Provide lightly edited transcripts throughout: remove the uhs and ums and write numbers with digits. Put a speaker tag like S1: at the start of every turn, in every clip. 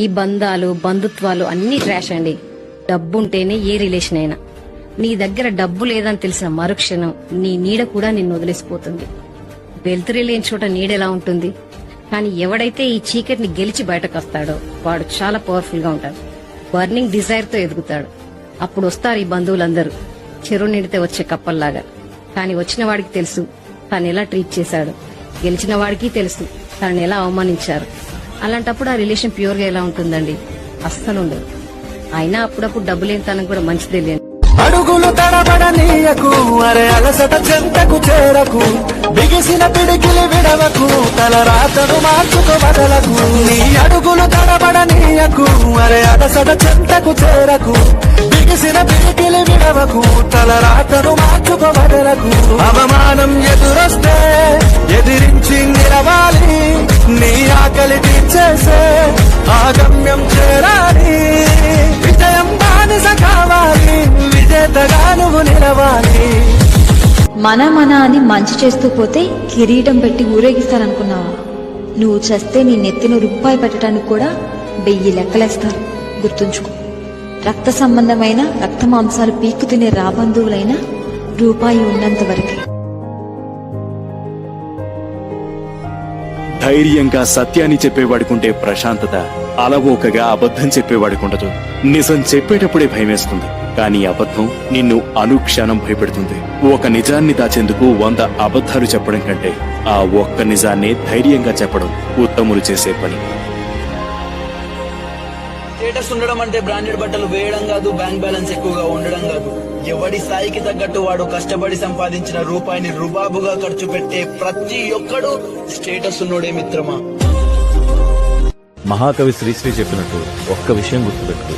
S1: ఈ బంధాలు బంధుత్వాలు అన్ని ట్రాష్ అండి. డబ్బుంటేనే ఏ రిలేషన్ అయినా. నీ దగ్గర డబ్బు లేదని తెలిసిన మరుక్షణం నీ నీడ కూడా నిన్ను వదిలేసిపోతుంది. వెలుతురు లేని చోట నీడెలా ఉంటుంది? కానీ ఎవడైతే ఈ చీకటిని గెలిచి బయటకు వస్తాడో వాడు చాలా పవర్ఫుల్ గా ఉంటాడు. బర్నింగ్ డిజైర్ తో ఎదుగుతాడు. అప్పుడు వస్తారు ఈ బంధువులందరూ చెరువు నిండితే వచ్చే కప్పల్లాగా. కానీ వచ్చిన వాడికి తెలుసు తను ఎలా ట్రీట్ చేశాడు, గెలిచిన వాడికి తెలుసు తనని ఎలా అవమానించారు. అలాంటప్పుడు ఆ రిలేషన్ ప్యూర్ గా ఎలా ఉంటుందండి? అస్సలు ఉండదు. అయినా అప్పుడప్పుడు డబ్బు లేని తనకు కూడా మంచిదే లేదు.
S2: అడుగులు తడబడనీయకు, అరే అలసట చెంతకు చేరకు, బిగిసిన పిడికిలి విడవకు, తల రాతను మార్చుకు బదలకు. నీ అడుగులు తడబడనీయకు, అరే అలసట చెంతకు చేరకు, బిగిసిన పిడికిలి విడవకు, తల రాతను మార్చుకు బదలకు. అవమానం ఎదురొస్తే ఎదిరించి నిలవాలి, నీ ఆకలి తీర్చేసే ఆగమ్యం చేరాలి. విజయం బానిస కావాలి, విజేతగా నువ్వు నిలవాలి.
S3: మన అని మంచి చేస్తూ పోతే కిరీటం పెట్టి ఊరేగిస్తారనుకున్నావా? నువ్వు చేస్తే నీ నెత్తిన రూపాయి పెట్టడానికి కూడా 1000 లెక్కలేస్తారు. గుర్తుంచుకో, రక్త సంబంధమైన రక్త మాంసాలు పీక్కు తినే రాబంధువులైనా రూపాయి ఉన్నంత వరకే.
S4: ధైర్యంగా సత్యాన్ని చెప్పేవాడుకుంటే ప్రశాంతత, అలవోకగా అబద్ధం చెప్పేవాడుకుండదు. నిజం చెప్పేటప్పుడే భయమేస్తుంది, కానీ అబద్ధం నిన్ను అనుక్షణం భయపెడుతుంది. ఒక నిజాన్ని దాచేందుకు 100 అబద్ధాలు చెప్పడం కంటే ఆ ఒక్క నిజాన్నే ధైర్యంగా చెప్పడం ఉత్తములు చేసే పని.
S5: స్టేటస్ ఉండడం అంటే బ్రాండెడ్ బట్టలు వేయడం కాదు, బ్యాంక్ బ్యాలెన్స్ ఎక్కువగా ఉండడం కాదు. ఎవడి స్థాయికి తగ్గట్టు వాడు కష్టపడి సంపాదించిన రూపాయిని రుబాబుగా ఖర్చు పెట్టే ప్రతి ఒక్కడు స్టేటస్ ఉన్నోడే మిత్రమా.
S6: మహాకవి శ్రీశ్రీ చెప్పినట్టు ఒక్క విషయం గుర్తుపెట్టు,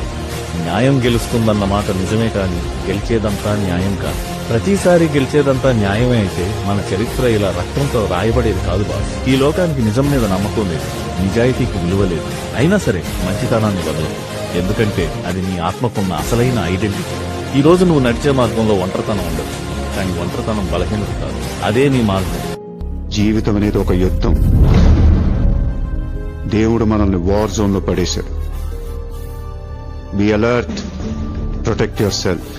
S6: న్యాయం గెలుస్తుందన్న మాట నిజమే కాని గెలిచేదంతా న్యాయం కాదు. ప్రతిసారి గెలిచేదంతా న్యాయమే అయితే మన చరిత్ర ఇలా రక్తంతో రాయబడేది కాదు బాస్. ఈ లోకానికి నిజం మీద నమ్మకం లేదు, నిజాయితీకి విలువ లేదు. అయినా సరే మంచితనాన్ని వదలదు, ఎందుకంటే అది నీ ఆత్మకున్న అసలైన ఐడెంటిటీ. ఈ రోజు నువ్వు నడిచే మార్గంలో ఒంటరితనం ఉండదు, కానీ ఒంటరితనం బలహీనత కాదు, అదే నీ మార్గం.
S7: జీవితం అనేది ఒక యుద్ధం. దేవుడు మనల్ని వార్ జోన్ లో పడేశాడు. Be alert, protect your self.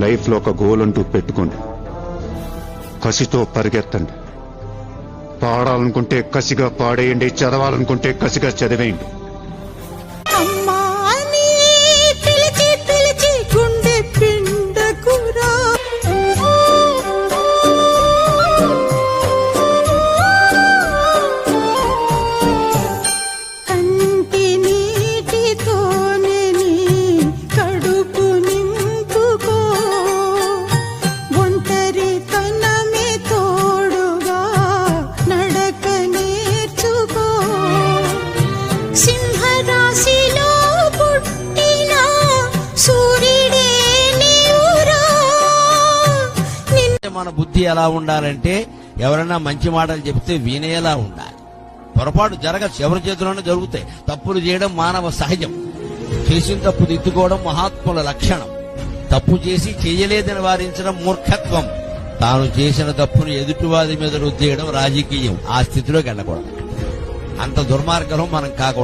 S7: Life లో ఒక గోల్ అంటూ పెట్టుకోండి, కసితో పరిగెత్తండి. పాడాలనుకుంటే కసిగా పాడేయండి, చదవాలనుకుంటే కసిగా చదివేయండి.
S8: మన బుద్ధి ఎలా ఉండాలంటే ఎవరైనా మంచి మాటలు చెప్తే వినేలా ఉండాలి. పొరపాటు జరగచ్చు, ఎవరి చేతిలోనే జరుగుతాయి. తప్పులు చేయడం మానవ సహజం. చేసిన తప్పు దిద్దుకోవడం మహాత్ముల లక్షణం. తప్పు చేసి చేయలేదని వారించడం మూర్ఖత్వం. తాను చేసిన తప్పును ఎదుటివాది మీద రుద్దేయడం రాజకీయం. ఆ స్థితిలోకి వెళ్ళకూడదు. అంత దుర్మార్గం మనం కాకూడదు.